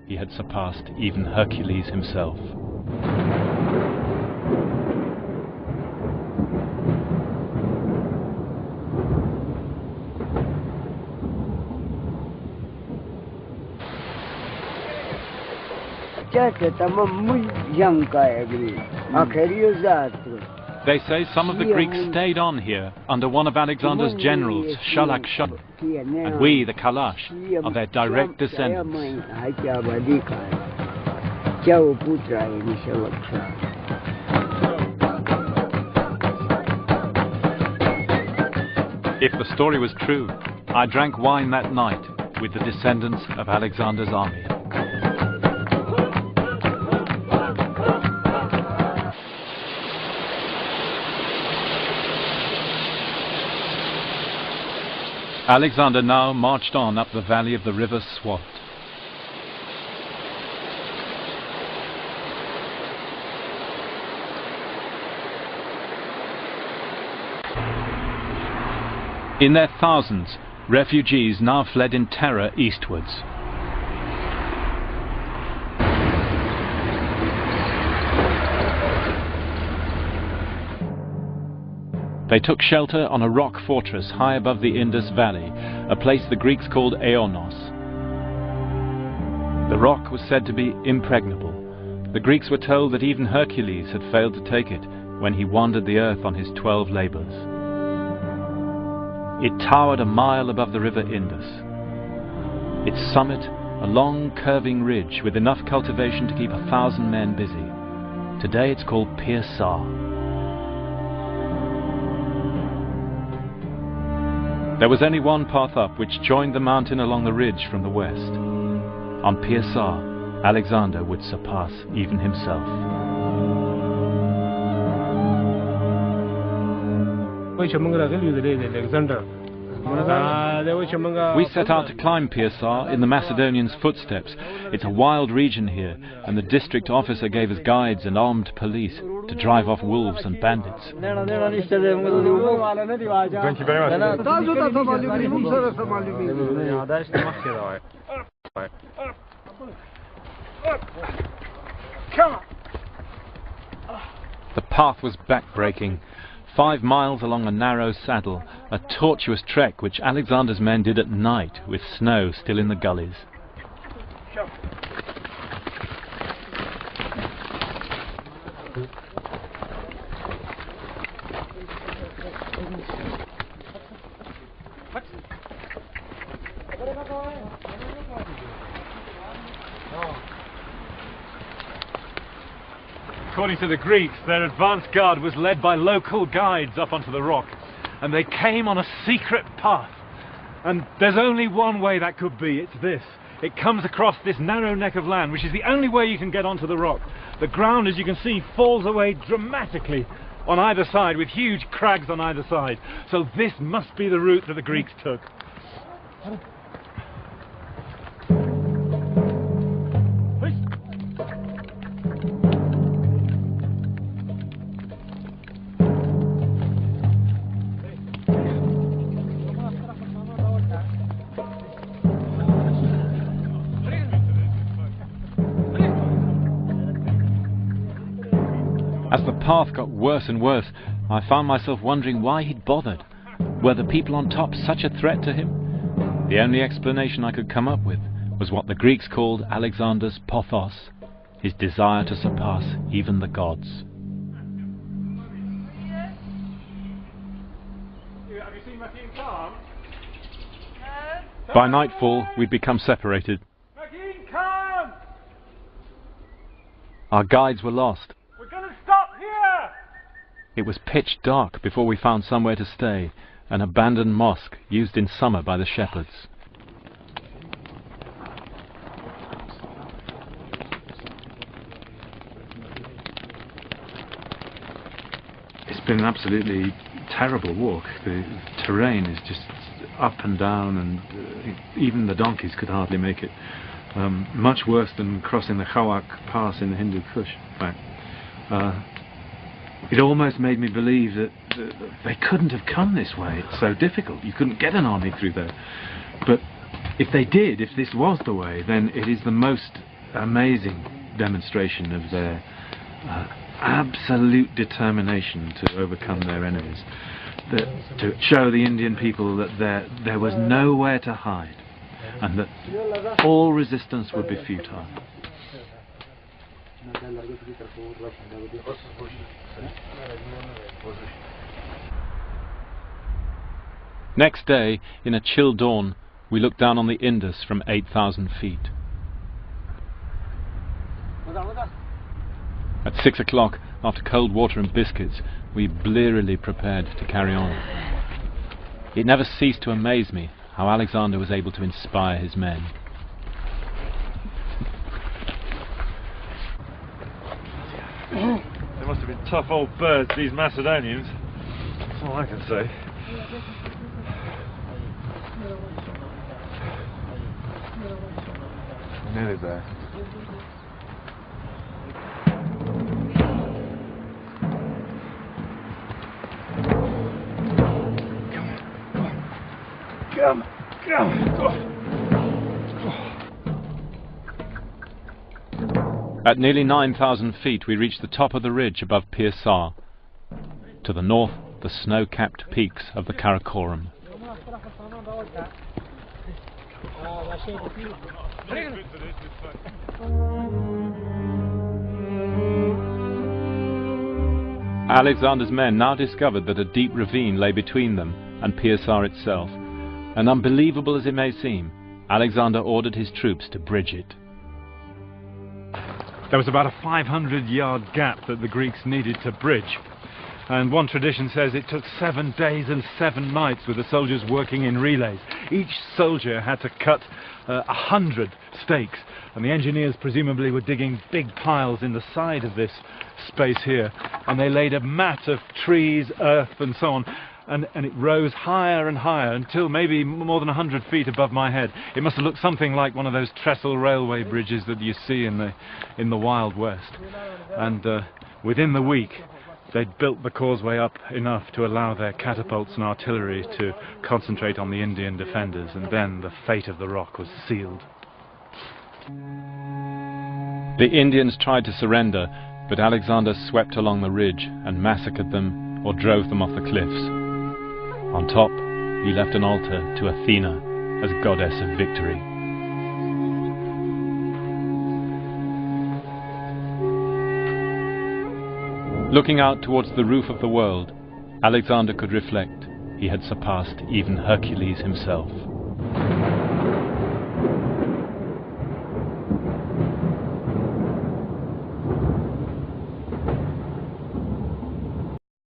he had surpassed even Hercules himself. They say some of the Greeks stayed on here under one of Alexander's generals, Shalak-Shar, and we, the Kalash, are their direct descendants. If the story was true, I drank wine that night with the descendants of Alexander's army. Alexander now marched on up the valley of the river Swat. In their thousands, refugees now fled in terror eastwards. They took shelter on a rock fortress high above the Indus Valley, a place the Greeks called Aionos. The rock was said to be impregnable. The Greeks were told that even Hercules had failed to take it when he wandered the earth on his 12 labours. It towered a mile above the river Indus. Its summit, a long curving ridge with enough cultivation to keep 1,000 men busy. Today it's called Pir Sar. There was only one path up which joined the mountain along the ridge from the west. On Pir Sar, Alexander would surpass even himself. We set out to climb Pir Sar in the Macedonians' footsteps. It's a wild region here, and the district officer gave us guides and armed police to drive off wolves and bandits. Thank you very much. The path was back-breaking. 5 miles along a narrow saddle, a tortuous trek which Alexander's men did at night with snow still in the gullies. According to the Greeks, their advance guard was led by local guides up onto the rock, and they came on a secret path. And there's only one way that could be, it's this. It comes across this narrow neck of land, which is the only way you can get onto the rock. The ground, as you can see, falls away dramatically on either side, with huge crags on either side. So this must be the route that the Greeks took. As the path got worse and worse, I found myself wondering why he'd bothered. Were the people on top such a threat to him? The only explanation I could come up with was what the Greeks called Alexander's pothos, his desire to surpass even the gods. Have you seen Machin Khan? By nightfall, we'd become separated. Machin Khan! Our guides were lost. We're going to stop here! It was pitch dark before we found somewhere to stay, an abandoned mosque used in summer by the shepherds. It's been an absolutely terrible walk. The terrain is just up and down, and even the donkeys could hardly make it. Much worse than crossing the Khawak Pass in the Hindu Kush, in fact. It almost made me believe that they couldn't have come this way. It's so difficult. You couldn't get an army through there. But if they did, if this was the way, then it is the most amazing demonstration of their absolute determination to overcome their enemies, to show the Indian people that there was nowhere to hide and that all resistance would be futile. Next day, in a chill dawn, we looked down on the Indus from 8,000 feet. At 6 o'clock, after cold water and biscuits, we blearily prepared to carry on. It never ceased to amaze me how Alexander was able to inspire his men. They must have been tough old birds, these Macedonians. That's all I can say. We're nearly there. Come. At nearly 9,000 feet we reached the top of the ridge above Pir Sar. To the north, the snow-capped peaks of the Karakoram. Alexander's men now discovered that a deep ravine lay between them and Pir Sar itself, and unbelievable as it may seem, Alexander ordered his troops to bridge it. There was about a 500-yard gap that the Greeks needed to bridge, and one tradition says it took 7 days and 7 nights with the soldiers working in relays. Each soldier had to cut 100 stakes, and the engineers presumably were digging big piles in the side of this space here, and they laid a mat of trees, earth and so on, and it rose higher and higher until maybe more than 100 feet above my head. It must have looked something like one of those trestle railway bridges that you see in the Wild West. And within the week they'd built the causeway up enough to allow their catapults and artillery to concentrate on the Indian defenders, and then the fate of the rock was sealed. The Indians tried to surrender, but Alexander swept along the ridge and massacred them or drove them off the cliffs. On top, he left an altar to Athena as goddess of victory. Looking out towards the roof of the world, Alexander could reflect he had surpassed even Hercules himself.